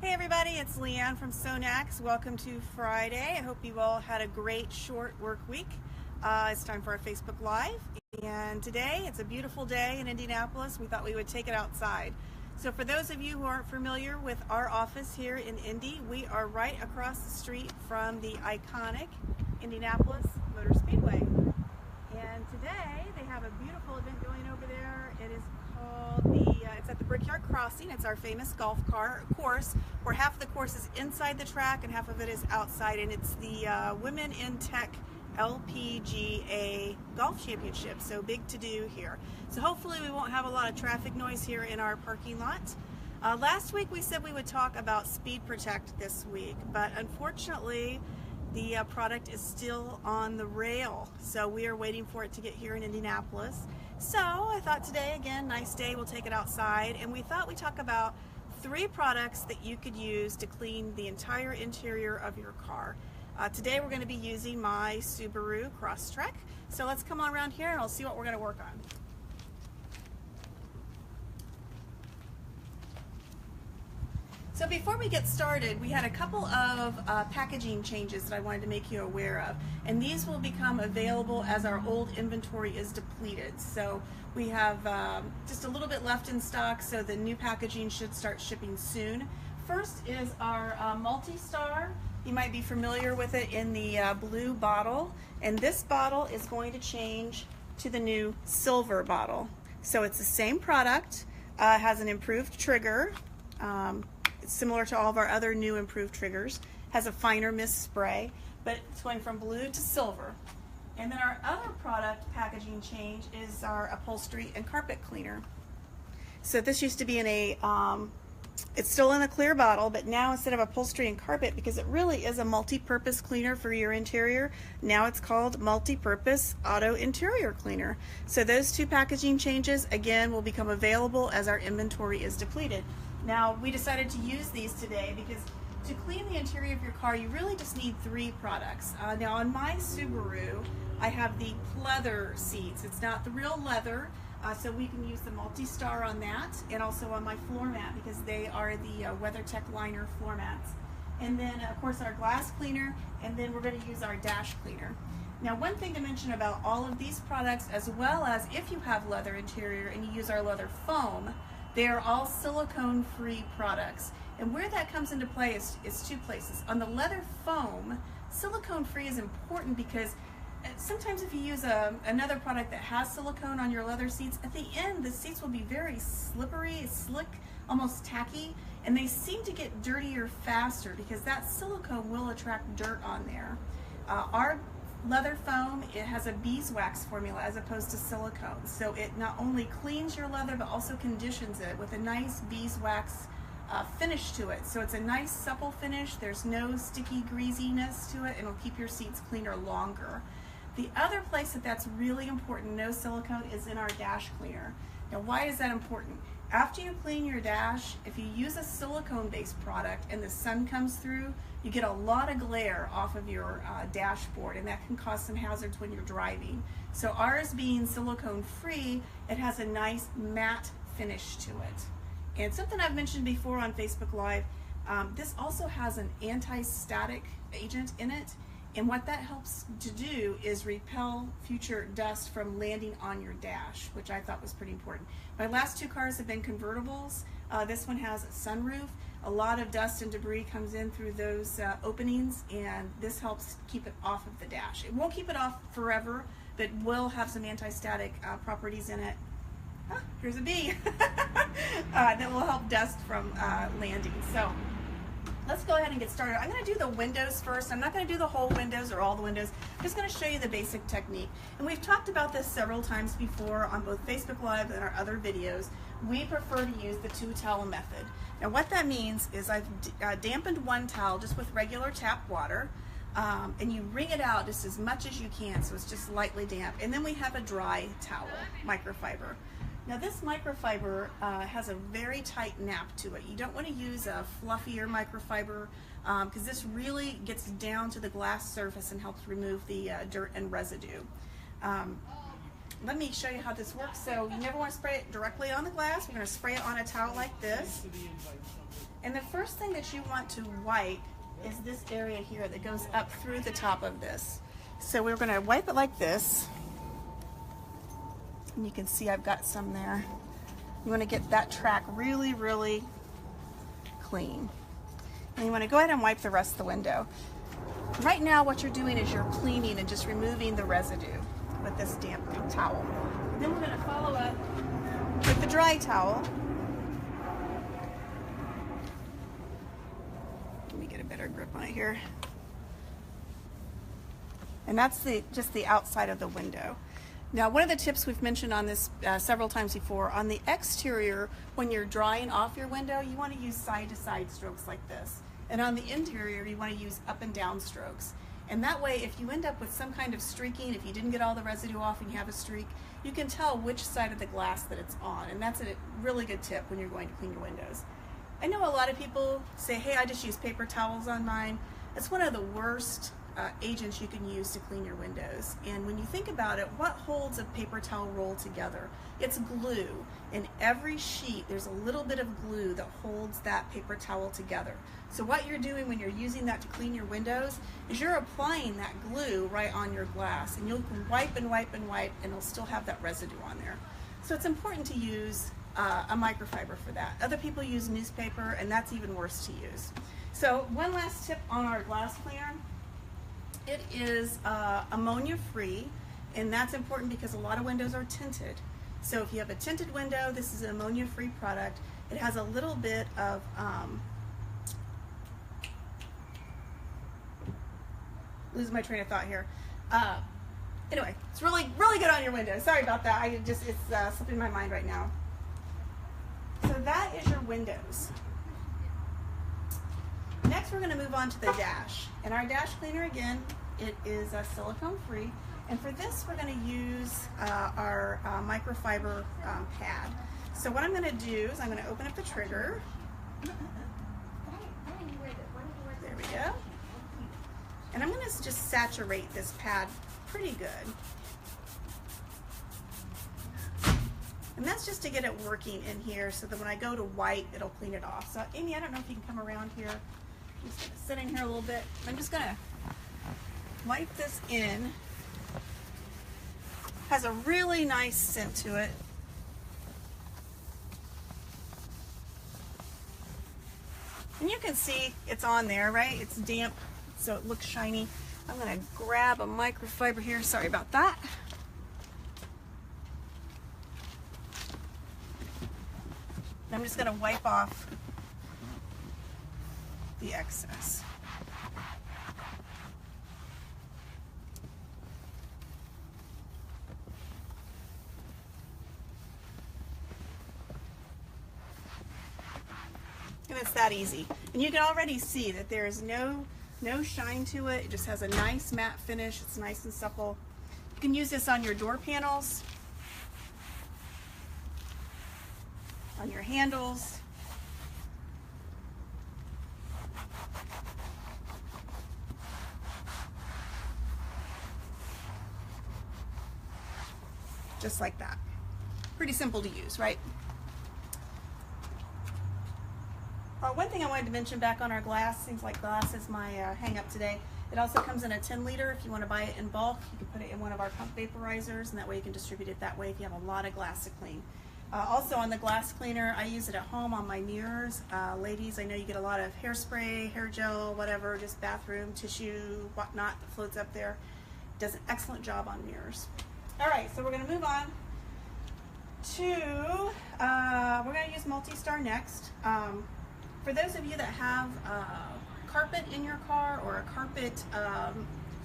Hey everybody, it's Leanne from SONAX. Welcome to Friday. I hope you all had a great short work week. It's time for our Facebook Live, and today it's a beautiful day in Indianapolis. We thought we would take it outside. So for those of you who aren't familiar with our office here in Indy, we are right across the street from the iconic Indianapolis Motor Speedway. And today they have a beautiful event going over there. It is called it's at the Brickyard Crossing. It's our famous golf course, where half of the course is inside the track and half of it is outside, and it's the Women in Tech LPGA Golf Championship, so big to do here. So hopefully we won't have a lot of traffic noise here in our parking lot. Last week we said we would talk about Speed Protect this week, but unfortunately the product is still on the rail, so we are waiting for it to get here in Indianapolis. So I thought today, again, nice day, we'll take it outside, and we thought we'd talk about 3 products that you could use to clean the entire interior of your car. Today we're going to be using my Subaru Crosstrek. So let's come on around here and I'll see what we're going to work on. So before we get started, we had a couple of packaging changes that I wanted to make you aware of, and these will become available as our old inventory is depleted. So we have just a little bit left in stock, so the new packaging should start shipping soon. First is our MultiStar. You might be familiar with it in the blue bottle, and this bottle is going to change to the new silver bottle. So it's the same product, has an improved trigger. It's similar to all of our other new improved triggers, has a finer mist spray, but it's going from blue to silver. And then our other product packaging change is our upholstery and carpet cleaner. So this used to be in a, it's still in a clear bottle, but now instead of upholstery and carpet, because it really is a multi-purpose cleaner for your interior, now it's called multi-purpose auto interior cleaner. So those 2 packaging changes, again, will become available as our inventory is depleted. Now, we decided to use these today because to clean the interior of your car, you really just need 3 products. Now, on my Subaru, I have the pleather seats. It's not the real leather, so we can use the MultiStar on that, and also on my floor mat because they are the WeatherTech liner floor mats. And then, of course, our glass cleaner, and then we're going to use our dash cleaner. Now, one thing to mention about all of these products, as well as if you have leather interior and you use our leather foam, they are all silicone-free products. And where that comes into play is 2 places. On the leather foam, silicone-free is important because sometimes if you use another product that has silicone on your leather seats, at the end the seats will be very slippery, slick, almost tacky, and they seem to get dirtier faster because that silicone will attract dirt on there. Our leather foam, it has a beeswax formula as opposed to silicone, so it not only cleans your leather but also conditions it with a nice beeswax finish to it. So it's a nice supple finish, there's no sticky greasiness to it, and it'll keep your seats cleaner longer. The other place that's really important, no silicone, is in our dash cleaner. Now, why is that important? After you clean your dash, if you use a silicone-based product and the sun comes through, you get a lot of glare off of your dashboard, and that can cause some hazards when you're driving. So ours being silicone-free, it has a nice matte finish to it. And something I've mentioned before on Facebook Live, this also has an anti-static agent in it, and what that helps to do is repel future dust from landing on your dash, which I thought was pretty important. My last 2 cars have been convertibles. This one has a sunroof. A lot of dust and debris comes in through those openings, and this helps keep it off of the dash. It won't keep it off forever, but will have some anti-static properties in it. Here's a bee that will help dust from landing. So let's go ahead and get started. I'm going to do the windows first. I'm not going to do the whole windows or all the windows. I'm just going to show you the basic technique. And we've talked about this several times before on both Facebook Live and our other videos. We prefer to use the 2-towel method. Now what that means is I've dampened 1 towel just with regular tap water, and you wring it out just as much as you can so it's just lightly damp. And then we have a dry towel, microfiber. Now this microfiber has a very tight nap to it. You don't want to use a fluffier microfiber because this really gets down to the glass surface and helps remove the dirt and residue. let me show you how this works. So you never want to spray it directly on the glass. We're going to spray it on a towel like this. And the first thing that you want to wipe is this area here that goes up through the top of this. So we're going to wipe it like this. And you can see I've got some there. You want to get that track really, really clean. And you want to go ahead and wipe the rest of the window. Right now what you're doing is you're cleaning and just removing the residue with this damp towel. And then we're going to follow up with the dry towel. Let me get a better grip on it here. And that's just the outside of the window. Now, one of the tips we've mentioned on this several times before, on the exterior, when you're drying off your window, you want to use side-to-side strokes like this. And on the interior, you want to use up and down strokes. And that way, if you end up with some kind of streaking, if you didn't get all the residue off and you have a streak, you can tell which side of the glass that it's on. And that's a really good tip when you're going to clean your windows. I know a lot of people say, hey, I just use paper towels on mine. It's one of the worst agents you can use to clean your windows. And when you think about it, what holds a paper towel roll together? It's glue. In every sheet there's a little bit of glue that holds that paper towel together. So what you're doing when you're using that to clean your windows is you're applying that glue right on your glass, and you'll wipe and wipe and wipe and it'll still have that residue on there. So it's important to use a microfiber for that. Other people use newspaper, and that's even worse to use. So one last tip on our glass cleaner. It is ammonia free, and that's important because a lot of windows are tinted. So if you have a tinted window, this is an ammonia free product. It has a little bit of losing my train of thought here. Anyway, it's really good on your windows. Sorry about that. It's slipping my mind right now. So that is your windows. Next, we're going to move on to the dash. And our dash cleaner, again, it is silicone-free. And for this, we're going to use our microfiber pad. So what I'm going to do is I'm going to open up the trigger. There we go. And I'm going to just saturate this pad pretty good. And that's just to get it working in here so that when I go to wipe, it'll clean it off. So Amy, I don't know if you can come around here. I'm just going to sit in here a little bit. I'm just going to wipe this in. Has a really nice scent to it. And you can see it's on there, right? It's damp, so it looks shiny. I'm going to grab a microfiber here. Sorry about that. I'm just going to wipe off the excess. And it's that easy. And you can already see that there is no shine to it. It just has a nice matte finish. It's nice and supple. You can use this on your door panels, on your handles. Just like that. Pretty simple to use, right? One thing I wanted to mention back on our glass, seems like glass is my hang up today. It also comes in a 10 liter. If you want to buy it in bulk, you can put it in one of our pump vaporizers, and that way you can distribute it that way if you have a lot of glass to clean. Also on the glass cleaner, I use it at home on my mirrors. Ladies, I know you get a lot of hairspray, hair gel, whatever, just bathroom tissue, whatnot that floats up there. It does an excellent job on mirrors. All right, so we're going to move on to, we're going to use MultiStar next. For those of you that have carpet in your car or a carpet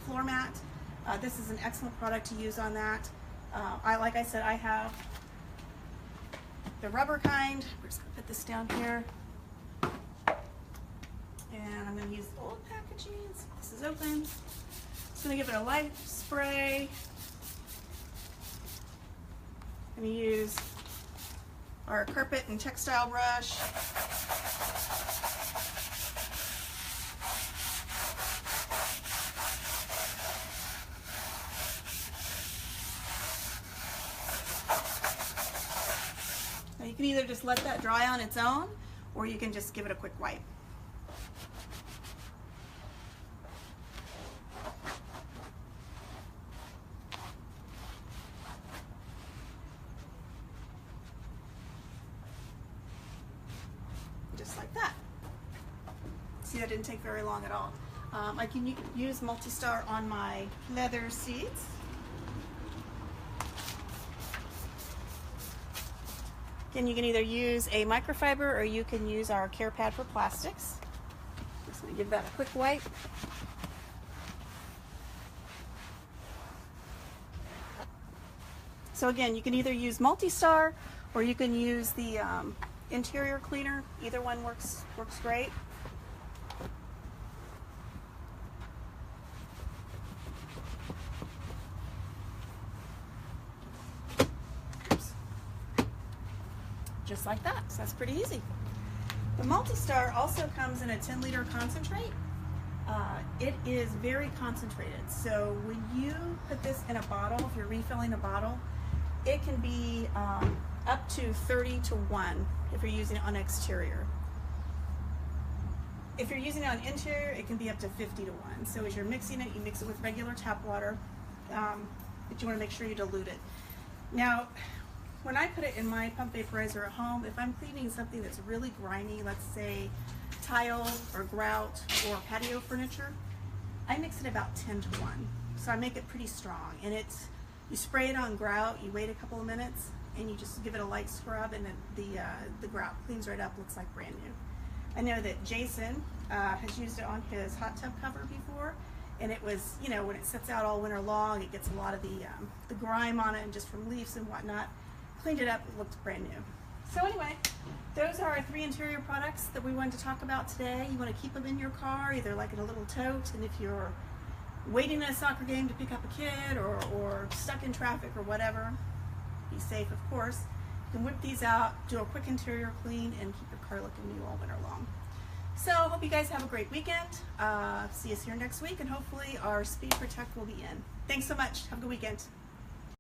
floor mat, this is an excellent product to use on that. Like I said, I have the rubber kind. We're just going to put this down here. And I'm going to use the old packaging. So this is open. Just going to give it a light spray. I'm going to use our carpet and textile brush. can either just let that dry on its own, or you can just give it a quick wipe. Just like that. See, that didn't take very long at all. I can use MultiStar on my leather seats. Again, you can either use a microfiber or you can use our care pad for plastics. Just going to give that a quick wipe. So again, you can either use MultiStar or you can use the interior cleaner. Either one works great. Just like that. So that's pretty easy. The MultiStar also comes in a 10-liter concentrate. It is very concentrated. So when you put this in a bottle, if you're refilling a bottle, it can be up to 30-to-1 if you're using it on exterior. If you're using it on interior, it can be up to 50-to-1. So as you're mixing it, you mix it with regular tap water, but you want to make sure you dilute it. Now, when I put it in my pump vaporizer at home, if I'm cleaning something that's really grimy, let's say tile or grout or patio furniture, I mix it about 10-to-1. So I make it pretty strong. And you spray it on grout, you wait a couple of minutes, and you just give it a light scrub, and the grout cleans right up, looks like brand new. I know that Jason has used it on his hot tub cover before, and it was, you know, when it sits out all winter long, it gets a lot of the grime on it, and just from leaves and whatnot. Cleaned it up, it looked brand new. So anyway, those are our 3 interior products that we wanted to talk about today. You want to keep them in your car, either like in a little tote, and if you're waiting at a soccer game to pick up a kid or stuck in traffic or whatever, be safe, of course. You can whip these out, do a quick interior clean, and keep your car looking new all winter long. So hope you guys have a great weekend. See us here next week, and hopefully our Speed Protect will be in. Thanks so much. Have a good weekend.